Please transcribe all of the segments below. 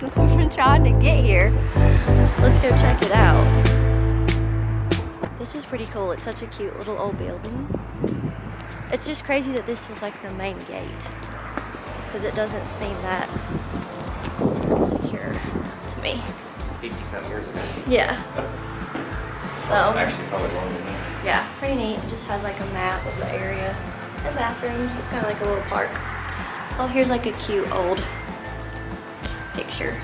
since we've been trying to get here. Let's go check it out. This is pretty cool. It's such a cute little old building. It's just crazy that this was like the main gate, because it doesn't seem that secure to me. 50-some years ago. Yeah. So Actually, probably longer than that. yeah, pretty neat. It just has like a map of the area and bathrooms. It's kind of like a little park. Oh, here's like a cute old picture.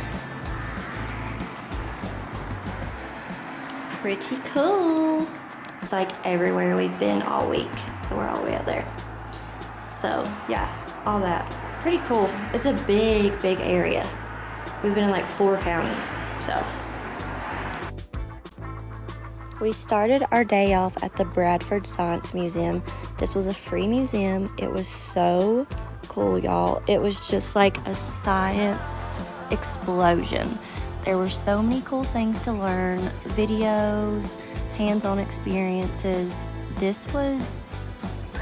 Pretty cool. It's like everywhere we've been all week. So we're all the way up there. So yeah, all that. Pretty cool. It's a big, big area. We've been in like 4 counties, so. We started our day off at the Bradford Science Museum. This was a free museum. It was so cool, y'all. It was just like a science explosion. There were so many cool things to learn, videos, hands-on experiences.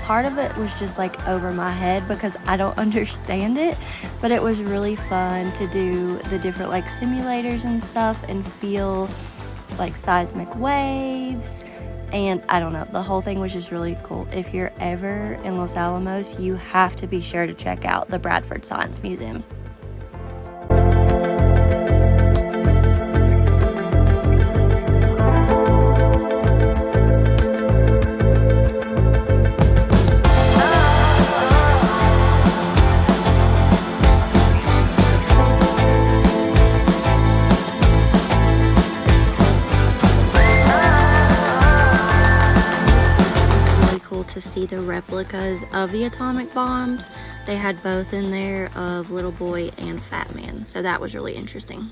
Part of it was just like over my head because I don't understand it, but it was really fun to do the different like simulators and stuff and feel like seismic waves, and I don't know, the whole thing was just really cool. If you're ever in Los Alamos, you have to be sure to check out the Bradford Science Museum. To see the replicas of the atomic bombs. They had both in there of Little Boy and Fat Man, so that was really interesting.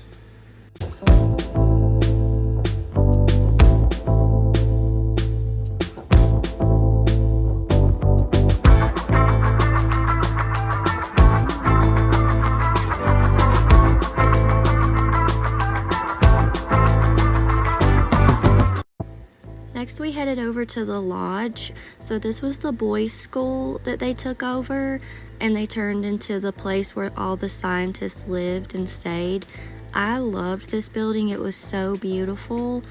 Next we headed over to the lodge. So this was the boys' school that they took over, and they turned into the place where all the scientists lived and stayed. I loved this building. It was so beautiful.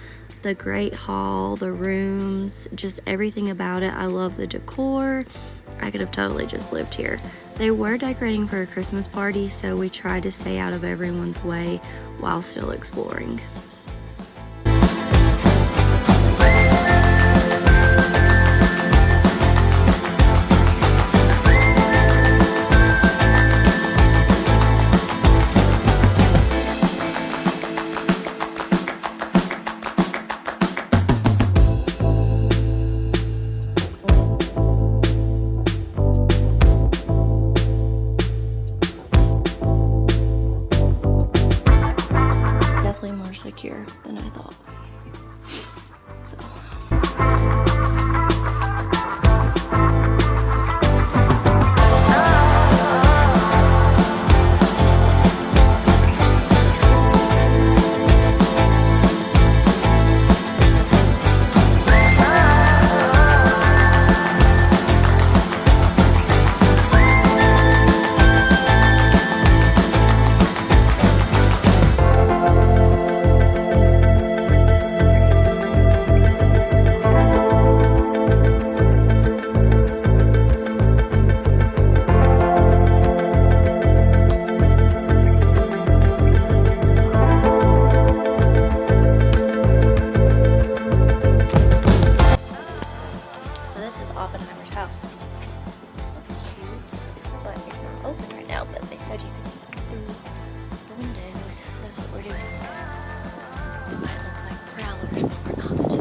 The great hall, the rooms, just everything about it. I love the decor. I could have totally just lived here. They were decorating for a Christmas party, so we tried to stay out of everyone's way while still exploring. Secure than I thought. So. House. That's cute, but it's not open right now, but they said you could do the windows, so that's what we're doing. They might look like prowlers, but we're not.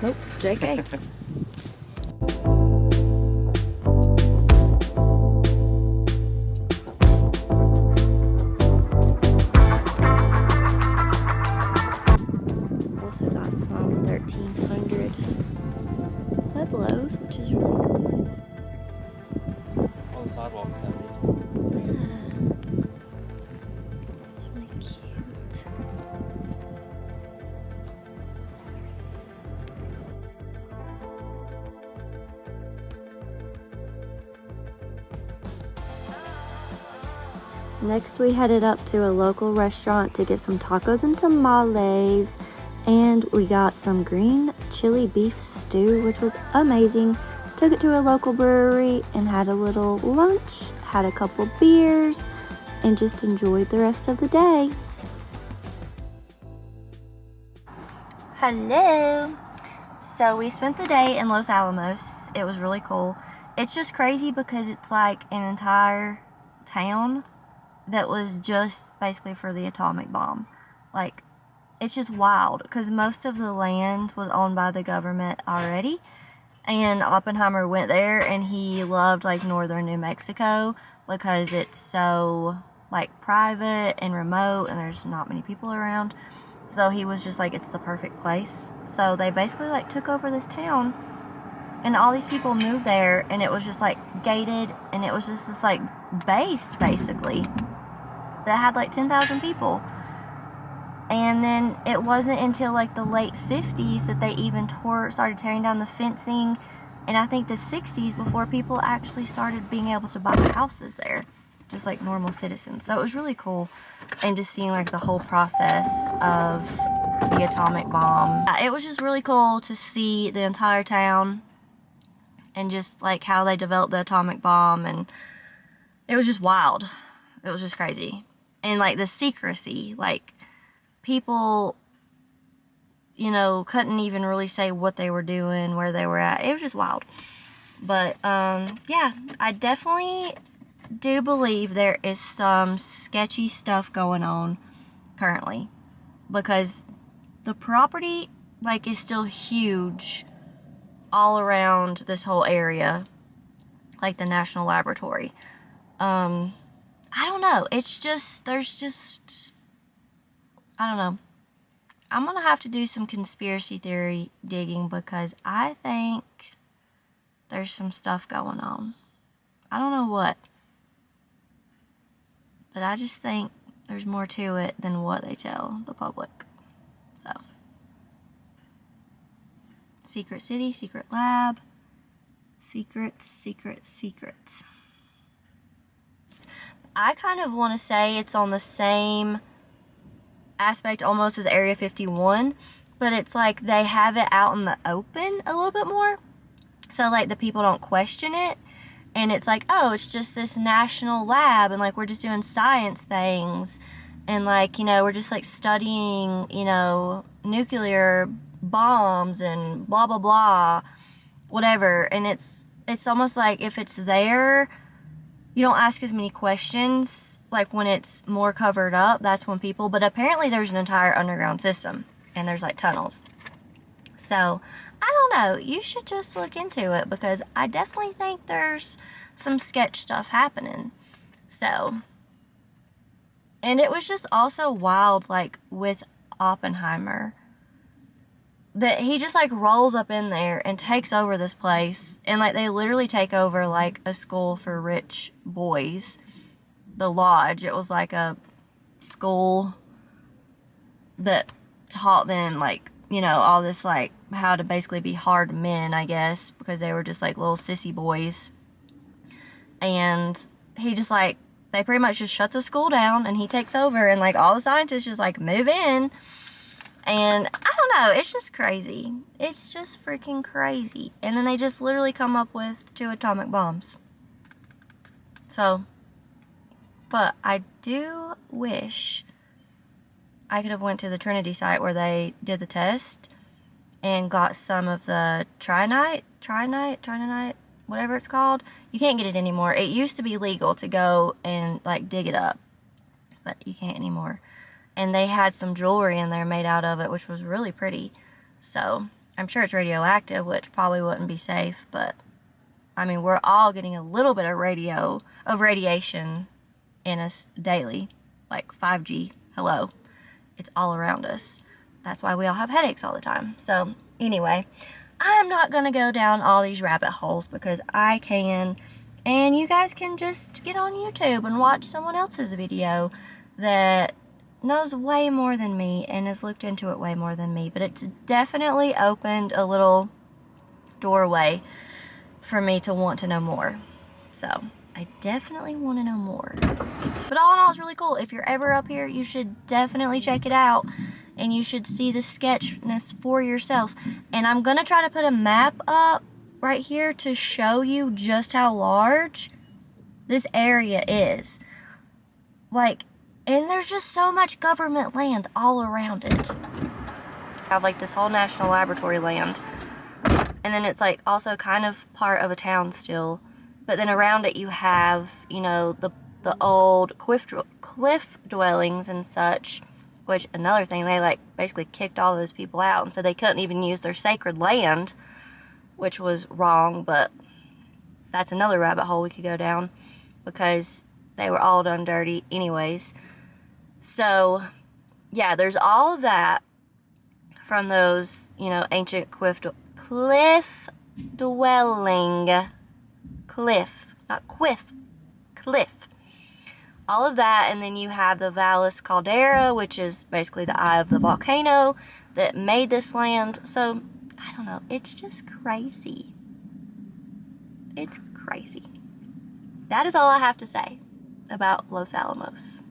Nope, JK. Also got some 1300 Pueblos, which is really cool. All the sidewalks have these. It's really cute. Next, we headed up to a local restaurant to get some tacos and tamales, and we got some green chili beef stew, which was amazing. Took it to a local brewery and had a little lunch, had a couple beers, and just enjoyed the rest of the day. Hello! So we spent the day in Los Alamos. It was really cool. It's just crazy because it's like an entire town that was just basically for the atomic bomb. Like, it's just wild because most of the land was owned by the government already. And Oppenheimer went there and he loved like northern New Mexico because it's so like private and remote and there's not many people around. So he was just like, it's the perfect place. So they basically like took over this town and all these people moved there and it was just like gated and it was just this like base basically that had like 10,000 people. And then it wasn't until like the late 50s that they even started tearing down the fencing, and I think the 60s before people actually started being able to buy houses there, just like normal citizens. So it was really cool, and just seeing like the whole process of the atomic bomb. It was just really cool to see the entire town and just like how they developed the atomic bomb, and it was just wild. It was just crazy. And like the secrecy, like people, you know, couldn't even really say what they were doing, where they were at. It was just wild. But, yeah, I definitely do believe there is some sketchy stuff going on currently. Because the property, like, is still huge all around this whole area. Like the National Laboratory. I don't know. It's just, there's just, I don't know. I'm going to have to do some conspiracy theory digging because I think there's some stuff going on. I don't know what. But I just think there's more to it than what they tell the public. So. Secret city, secret lab. Secrets, secrets, secrets. I kind of want to say it's on the same aspect almost as Area 51, but it's like they have it out in the open a little bit more, so like the people don't question it, and it's like, oh, it's just this national lab and like we're just doing science things and like, you know, we're just like studying, you know, nuclear bombs and blah blah blah, whatever. And it's almost like if it's there, you don't ask as many questions. Like when it's more covered up, that's when people, but apparently there's an entire underground system and there's like tunnels. So I don't know, you should just look into it because I definitely think there's some sketch stuff happening. So, and it was just also wild, like with Oppenheimer, that he just like rolls up in there and takes over this place, and like they literally take over like a school for rich boys. The lodge, it was like a school that taught them like, you know, all this like how to basically be hard men, I guess, because they were just like little sissy boys. And he just like, they pretty much just shut the school down and he takes over and like all the scientists just like move in. And I don't know, it's just crazy. It's just freaking crazy. And then they just literally come up with 2 atomic bombs. So, but I do wish I could have went to the Trinity site where they did the test and got some of the trinite, whatever it's called. You can't get it anymore. It used to be legal to go and like dig it up, but you can't anymore. And they had some jewelry in there made out of it, which was really pretty. So I'm sure it's radioactive, which probably wouldn't be safe, but I mean, we're all getting a little bit of radiation in us daily, like 5G. Hello, it's all around us. That's why we all have headaches all the time. So anyway, I'm not gonna go down all these rabbit holes because I can, and you guys can just get on YouTube and watch someone else's video that knows way more than me and has looked into it way more than me. But it's definitely opened a little doorway for me to want to know more. So I definitely want to know more. But all in all, it's really cool. If you're ever up here, you should definitely check it out. And you should see the sketchness for yourself. And I'm going to try to put a map up right here to show you just how large this area is. Like, and there's just so much government land all around it. Have like this whole national laboratory land. And then it's like also kind of part of a town still. But then around it you have, you know, the old cliff dwellings and such. Which, another thing, they like basically kicked all those people out. And so they couldn't even use their sacred land. Which was wrong, but that's another rabbit hole we could go down. Because they were all done dirty anyways. So, yeah, there's all of that from those, you know, ancient cliff dwelling. Cliff, not quiff. Cliff. All of that, and then you have the Valles Caldera, which is basically the eye of the volcano that made this land. So, I don't know. It's just crazy. It's crazy. That is all I have to say about Los Alamos.